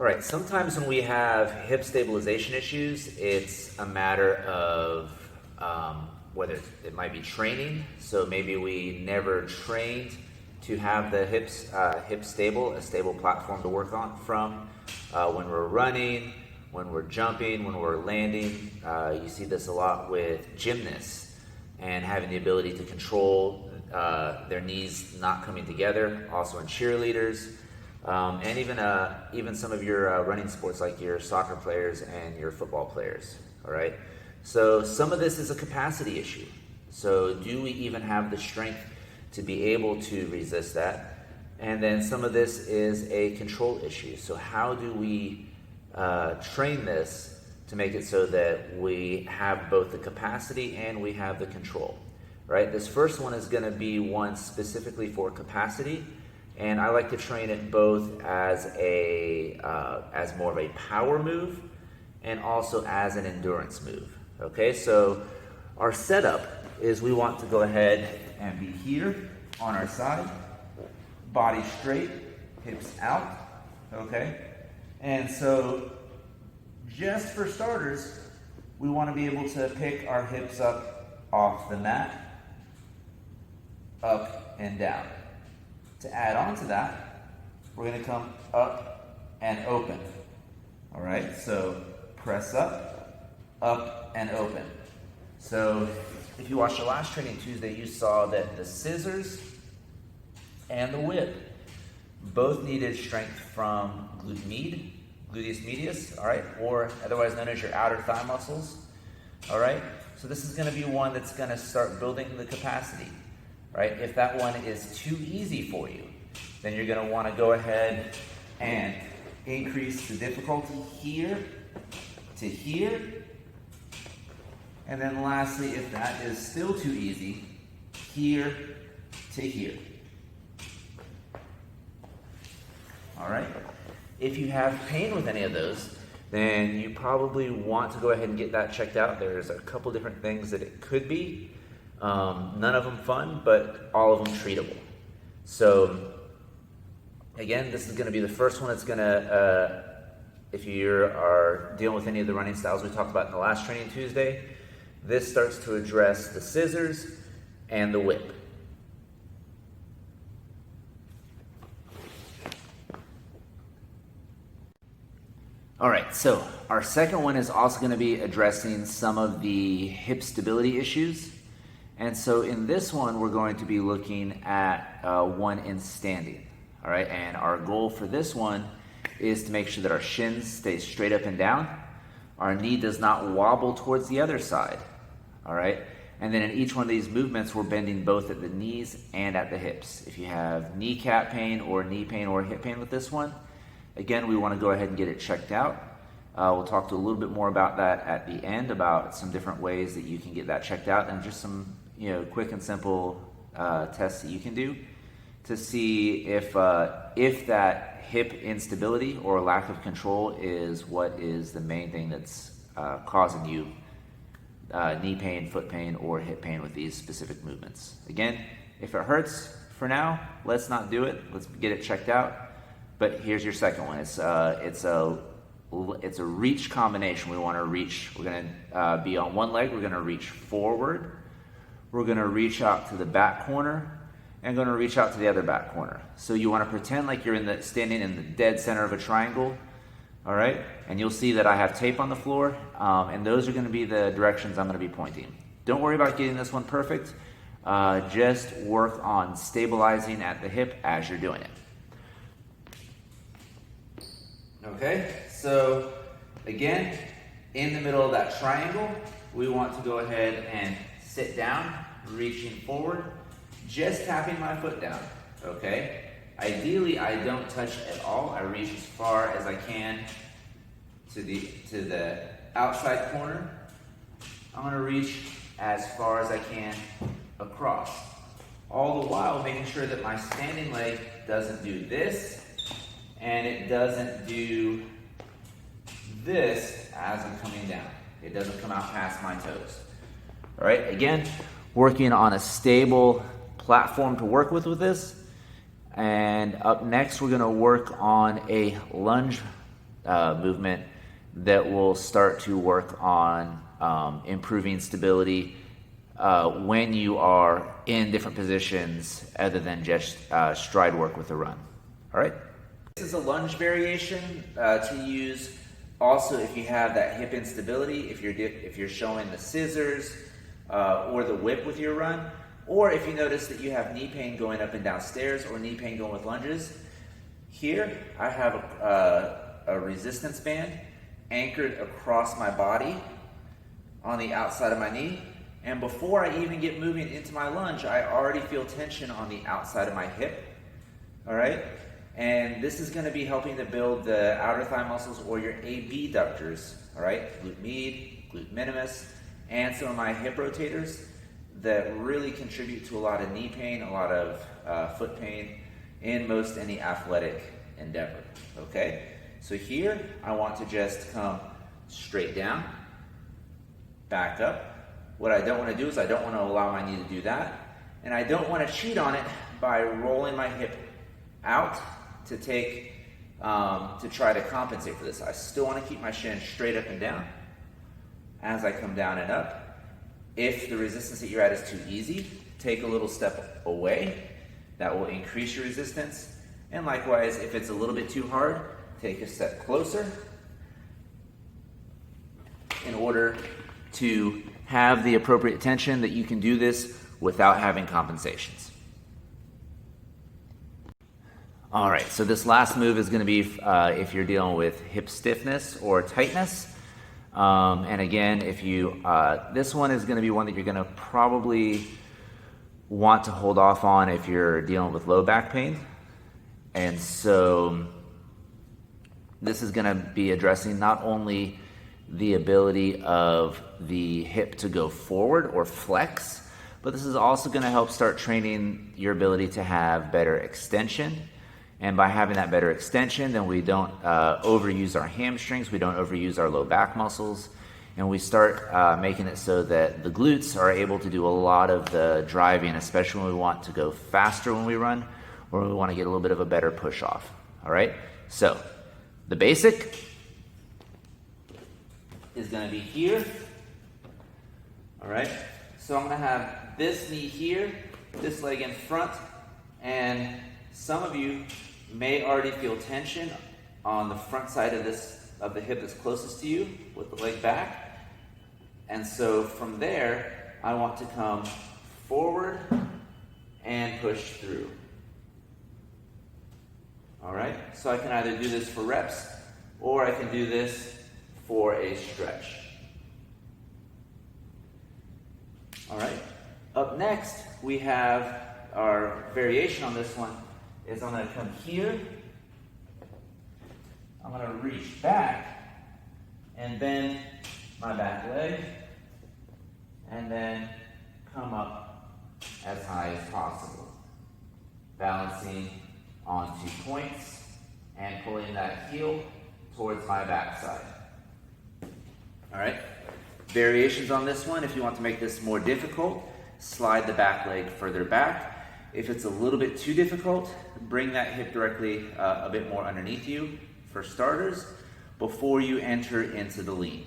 All right, sometimes when we have hip stabilization issues, it's a matter of whether it might be training. So maybe we never trained to have the hips stable, a stable platform to work on from when we're running, when we're jumping, when we're landing. You see this a lot with gymnasts and having the ability to control their knees not coming together. Also in cheerleaders. And even some of your running sports like your soccer players and your football players, all right? So some of this is a capacity issue. So do we even have the strength to be able to resist that? And then some of this is a control issue. So how do we train this to make it so that we have both the capacity and we have the control, right? This first one is gonna be one specifically for capacity. And I like to train it both as more of a power move and also as an endurance move. Okay, so our setup is we want to go ahead and be here on our side, body straight, hips out, okay? And so just for starters, we want to be able to pick our hips up off the mat, up and down. To add on to that, we're going to come up and open. All right, so press up and open. So if you watched the last training Tuesday, you saw that the scissors and the whip both needed strength from gluteus medius, all right, or otherwise known as your outer thigh muscles. All right, so this is going to be one that's going to start building the capacity. Right? If that one is too easy for you, then you're going to want to go ahead and increase the difficulty here to here. And then lastly, if that is still too easy, here to here. All right? If you have pain with any of those, then you probably want to go ahead and get that checked out. There's a couple different things that it could be. None of them fun, but all of them treatable. So again, this is going to be the first one that's going to, if you are dealing with any of the running styles we talked about in the last training Tuesday, this starts to address the scissors and the whip. All right, so our second one is also going to be addressing some of the hip stability issues. And so in this one, we're going to be looking at one in standing, all right? And our goal for this one is to make sure that our shins stay straight up and down. Our knee does not wobble towards the other side, all right? And then in each one of these movements, we're bending both at the knees and at the hips. If you have kneecap pain or knee pain or hip pain with this one, again, we want to go ahead and get it checked out. We'll talk to a little bit more about that at the end, about some different ways that you can get that checked out and just some quick and simple tests that you can do to see if that hip instability or lack of control is what is the main thing that's causing you knee pain, foot pain, or hip pain with these specific movements. Again, if it hurts for now, let's not do it. Let's get it checked out. But here's your second one. It's a reach combination. We want to reach. We're going to be on one leg. We're going to reach forward. We're going to reach out to the back corner and going to reach out to the other back corner. So you want to pretend like you're standing in the dead center of a triangle, all right? And you'll see that I have tape on the floor, and those are going to be the directions I'm going to be pointing. Don't worry about getting this one perfect. Just work on stabilizing at the hip as you're doing it. Okay, so again, in the middle of that triangle, we want to go ahead and sit down, reaching forward, just tapping my foot down, okay? Ideally, I don't touch at all. I reach as far as I can to the outside corner. I'm gonna reach as far as I can across. All the while making sure that my standing leg doesn't do this, and it doesn't do this as I'm coming down. It doesn't come out past my toes. All right, again, working on a stable platform to work with this. And up next, we're gonna work on a lunge movement that will start to work on improving stability when you are in different positions other than just stride work with a run. All right. This is a lunge variation to use also if you have that hip instability, if you're showing the scissors or the whip with your run, or if you notice that you have knee pain going up and down stairs or knee pain going with lunges. Here I have a resistance band anchored across my body on the outside of my knee, and before I even get moving into my lunge, I already feel tension on the outside of my hip. All right, and this is going to be helping to build the outer thigh muscles or your abductors. All right, glute med, glute minimus, and some of my hip rotators that really contribute to a lot of knee pain, a lot of foot pain in most any athletic endeavor. Okay, so here I want to just come straight down, back up. What I don't want to do is I don't want to allow my knee to do that, and I don't want to cheat on it by rolling my hip out to try to compensate for this. I still want to keep my shin straight up and down as I come down and up. If the resistance that you're at is too easy, take a little step away. That will increase your resistance. And likewise, if it's a little bit too hard, take a step closer in order to have the appropriate tension that you can do this without having compensations. All right, so this last move is going to be if you're dealing with hip stiffness or tightness. And again, if you this one is going to be one that you're going to probably want to hold off on if you're dealing with low back pain. And so this is going to be addressing not only the ability of the hip to go forward or flex, but this is also going to help start training your ability to have better extension. And by having that better extension, then we don't overuse our hamstrings, we don't overuse our low back muscles, and we start making it so that the glutes are able to do a lot of the driving, especially when we want to go faster when we run, or we want to get a little bit of a better push off. All right, so the basic is going to be here. All right, so I'm going to have this knee here, this leg in front, and some of you may already feel tension on the front side of the hip that's closest to you with the leg back. And so from there, I want to come forward and push through. All right, so I can either do this for reps or I can do this for a stretch. All right, up next we have our variation on this one. Is I'm going to come here, I'm going to reach back and bend my back leg, and then come up as high as possible, balancing on 2 points and pulling that heel towards my backside. All right, variations on this one. If you want to make this more difficult, slide the back leg further back. If it's a little bit too difficult, bring that hip directly a bit more underneath you for starters before you enter into the lean.